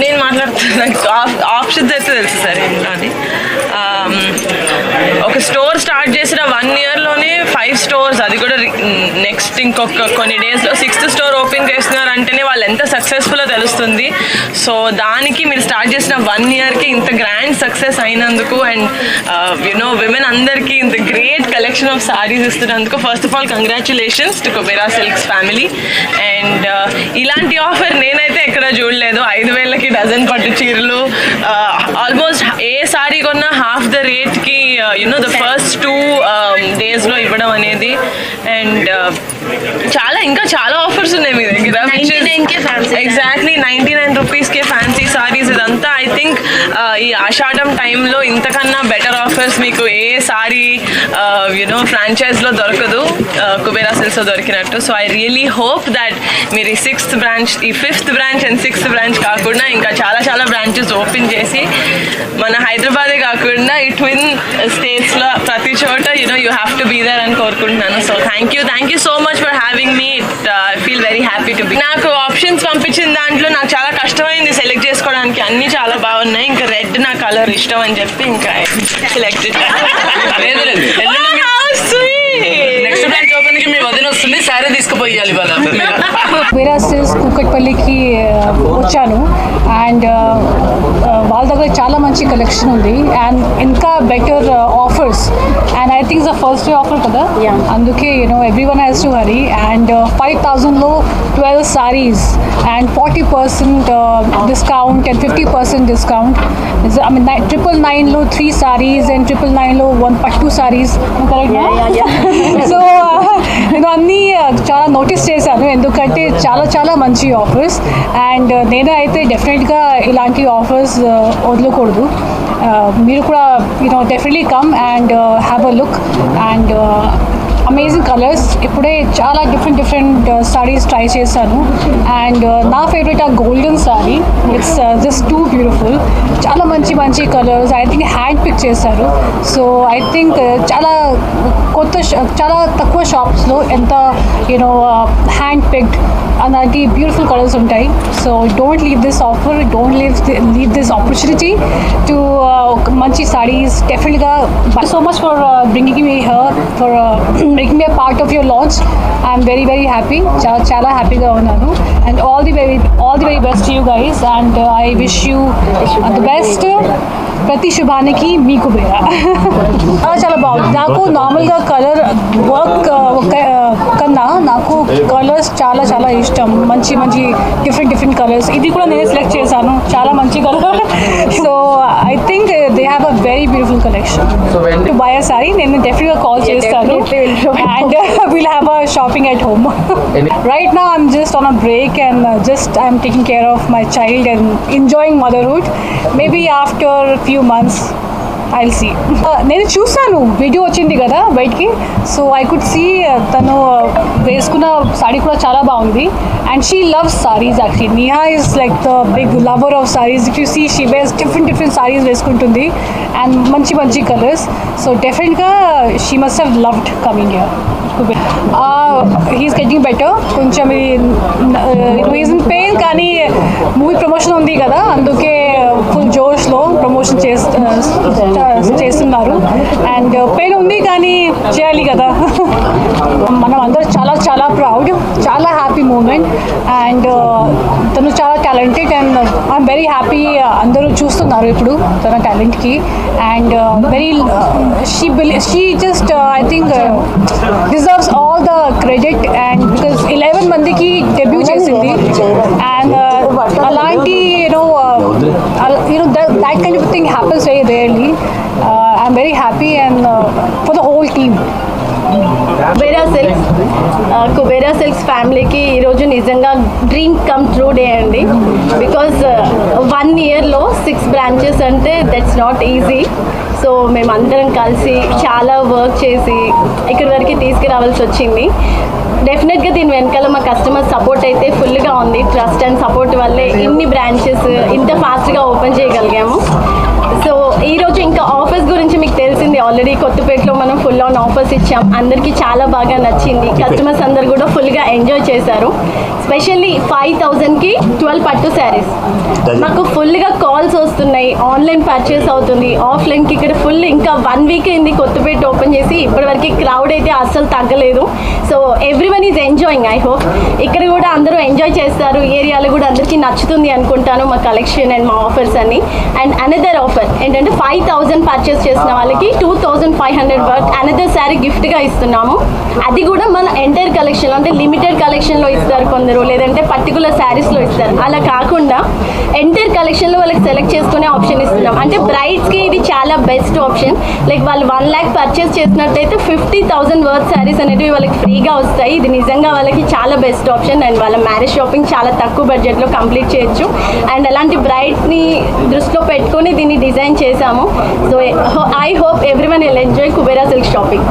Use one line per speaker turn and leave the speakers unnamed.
నేను మాట్లాడుతున్నాను, ఆప్షన్స్ అయితే తెలుసు సార్ ఇంట్లోని. ఒక స్టోర్ స్టార్ట్ చేసిన 1 yearలోనే 5 stores, అది కూడా నెక్స్ట్ ఇంకొక కొన్ని డేస్లో 6th స్టోర్ ఓపెన్ చేస్తున్నారు అంటేనే వాళ్ళు ఎంత సక్సెస్ఫుల్లో తెలుస్తుంది. సో దానికి మీరు స్టార్ట్ చేసిన 1 yearకి ఇంత గ్రాండ్ సక్సెస్ అయినందుకు అండ్ యునో విమెన్ అందరికీ ఇంత గ్రేట్ కలెక్షన్ ఆఫ్ సారీస్ ఇస్తున్నందుకు first of all congratulations to Kubera silks family. And ఇలాంటి ఆఫర్ నేనైతే ఎక్కడ చూడలేదు. 5,000కి డజన్ పట్టు చీరలు, ఆల్మోస్ట్ ఏ సారీ కొన్నా హాఫ్ ద రేట్కి యునో ద ఫస్ట్ 2 daysలో ఇవ్వడం అనేది. అండ్ ఇంకా చాలా ఆఫర్స్ ఉన్నాయి మీ దగ్గర. ఎగ్జాక్ట్లీ 99 రూపీస్కే ఫ్యాన్సీ సారీస్. ఇదంతా ఐ థింక్ ఈ ఆషాఢం టైంలో ఇంతకన్నా బెటర్ ఆఫర్స్ మీకు ఏ సారీ యునో ఫ్రాంచైజ్లో దొరకదు, కుబేరా సిల్క్స్లో దొరికినట్టు. So I really hope that మీరు ఈ 6th బ్రాంచ్, ఈ 5th branch and 6th branch కాకుండా ఇంకా చాలా బ్రాంచెస్ ఓపెన్ చేసి మన హైదరాబాదే కాకుండా ఈ ట్విన్ స్టేట్స్లో ప్రతి చోట you know you have to be there అని కోరుకుంటున్నాను. So thank you so much for having me. I feel very happy to be. నాకు ఆప్షన్స్ పంపించిన దాంట్లో నాకు చాలా కష్టమైంది సెలెక్ట్ చేసుకోవడానికి. అన్నీ చాలా బాగున్నాయి. ఇంకా రెడ్ నా కలర్ ఇష్టం అని చెప్పి ఇంకా సెలెక్టెడ్.
నెక్స్ట్ బ్రాంచ్ ఓపెన్ కి మీ వదిన వస్తుంది, సారీ తీసుకుపోయాలి వాళ్ళ.
కుబేరా సిల్క్స్ కూకట్పల్లికి వచ్చాను అండ్ వాళ్ళ దగ్గర చాలా మంచి కలెక్షన్ ఉంది అండ్ ఇంకా better offers. And I think the first day offer కదా, అందుకే you know everyone has to hurry. And 5,000లో 12 sarees and 40% discount and 50% discount. I mean 999లో 3 sarees and 999లో 1 pattu sarees. So నేను అన్నీ చాలా నోటీస్ చేశాను ఎందుకంటే చాలా మంచి ఆఫర్స్. అండ్ నేను అయితే డెఫినెట్గా ఇలాంటి ఆఫర్స్ వదలకూడదు. మీరు కూడా you know definitely come and have a look. And amazing colours. ఇప్పుడే చాలా డిఫరెంట్ సారీస్ ట్రై చేశాను అండ్ నా ఫేవరెట్ ఆ golden sari. It's just too beautiful. చాలా మంచి colours I think hand pick చేశారు. సో ఐ థింక్ చాలా తక్కువ షాప్స్లో ఎంత యూనో హ్యాండ్ పిక్డ్ అలాంటి బ్యూటిఫుల్ కలర్స్ ఉంటాయి. So don't leave this offer, don't leave this opportunity to మంచి సారీస్. డెఫినెట్గా so much for bringing me here, for making me a part of your launch. I'm very happy. చాలా హ్యాపీగా ఉన్నాను. And all the very best to you guys. And I wish you the best. ప్రతి శుభానికి మీ కుబేరా. చాలా బాగుంది. నాకు నార్మల్గా colour work కన్నా నాకు కలర్స్ చాలా ఇష్టం. మంచి డిఫరెంట్ కలర్స్. ఇది కూడా నేను సెలెక్ట్ చేశాను, చాలా మంచి colour. So I think they have a very beautiful collection. To buy a sorry నేను డెఫినెట్గా కాల్ చేస్తాను and will have a shopping at home. Right now I'm just on a break and I'm taking care of my child and enjoying motherhood. Maybe after a few months I'll see. నేను చూసాను, video వచ్చింది కదా బయటికి. So I could see తను వేసుకున్న sorry కూడా చాలా బాగుంది. And she loves saris actually. Niha is like the big lover of saris. If you see she wears different saris వేసుకుంటుంది అండ్ మంచి కలర్స్. సో డెఫినెట్గా she must have loved coming here. He's getting better. కొంచెం is in pain, కానీ movie promotion ఉంది కదా అందుకే full జోష్లో promotion చేస్తున్నారు. అండ్ పెయిన్ ఉంది కానీ చేయాలి కదా. మనం అందరూ చాలా ప్రౌడ్, చాలా హ్యాపీ మూమెంట్. అండ్ తను చాలా talented and I'm very happy. అందరూ చూస్తున్నారు ఇప్పుడు తన టాలెంట్కి. And very she just I think deserves all the credit. And because 11 మందికి డెబ్యూ చేసింది and అలాంటి that kind of thing happens very rarely. I'm very happy and for the whole team.
Kubera silks ఫ్యామిలీకి ఈరోజు నిజంగా డ్రీమ్ కమ్ ట్రూ డే అండి. Because 1 yearలో 6 branches అంటే that's not easy. So మేమందరం కలిసి చాలా వర్క్ చేసి ఇక్కడి వరకు తీసుకురావాల్సి వచ్చింది. డెఫినెట్గా దీని వెనకాల మా కస్టమర్ సపోర్ట్ అయితే ఫుల్గా ఉంది. ట్రస్ట్ అండ్ సపోర్ట్ వల్లే ఇన్ని బ్రాంచెస్ ఇంత ఫాస్ట్గా ఓపెన్ చేయగలిగాము. సో ఈరోజు ఇంకా ఆఫర్స్ గురించి మీకు తెలిసింది ఆల్రెడీ. కొత్తపేటలో మనం ఫుల్ ఆన్ ఆఫర్స్ ఇచ్చాం. అందరికీ చాలా బాగా నచ్చింది. కస్టమర్స్ అందరు కూడా ఫుల్గా ఎంజాయ్ చేశారు. స్పెషల్లీ 5,000కి 12 పట్టు శారీస్. మాకు ఫుల్గా కాల్స్ వస్తున్నాయి, ఆన్లైన్ పర్చేస్ అవుతుంది, ఆఫ్లైన్కి ఇక్కడ ఫుల్ ఇంకా 1 వీక్ అయింది కొత్తపేట ఓపెన్ చేసి, ఇప్పటివరకు క్రౌడ్ అయితే అస్సలు తగ్గలేదు. So everyone is enjoying. I hope ఇక్కడ కూడా అందరూ ఎంజాయ్ చేస్తారు. ఏరియాలో కూడా అందరికీ నచ్చుతుంది అనుకుంటాను మా కలెక్షన్ అండ్ మా ఆఫర్స్ అన్ని. అండ్ అనదర్ ఆఫర్ ఏంటంటే 5,000 పర్చేస్ చేసిన వాళ్ళకి 2,500 వర్త్ అనదర్ శారీ గిఫ్ట్గా ఇస్తున్నాము. అది కూడా మన ఎంటైర్ కలెక్షన్లో, అంటే లిమిటెడ్ కలెక్షన్లో ఇస్తారు కొందరు, లేదంటే పర్టికులర్ శారీస్లో ఇస్తారు. అలా కాకుండా ఎంటైర్ కలెక్షన్లో వాళ్ళకి సెలెక్ట్ చేసుకునే ఆప్షన్ ఇస్తున్నాం. అంటే బ్రైడ్స్కి ఇది చాలా బెస్ట్ ఆప్షన్. లైక్ వాళ్ళు 1 lakh పర్చేస్ చేసినట్టయితే 50,000 వర్త్ శారీస్ అనేవి వాళ్ళకి ఫ్రీగా వస్తాయి. ఇది నిజంగా వాళ్ళకి చాలా బెస్ట్ ఆప్షన్. అండ్ వాళ్ళ మ్యారేజ్ షాపింగ్ చాలా తక్కువ బడ్జెట్లో కంప్లీట్ చేయొచ్చు. అండ్ అలాంటి బ్రైడ్ని దృష్టిలో పెట్టుకొని దీన్ని డిజైన్ చేశాము. So I hope everyone will enjoy Kubera silk shopping.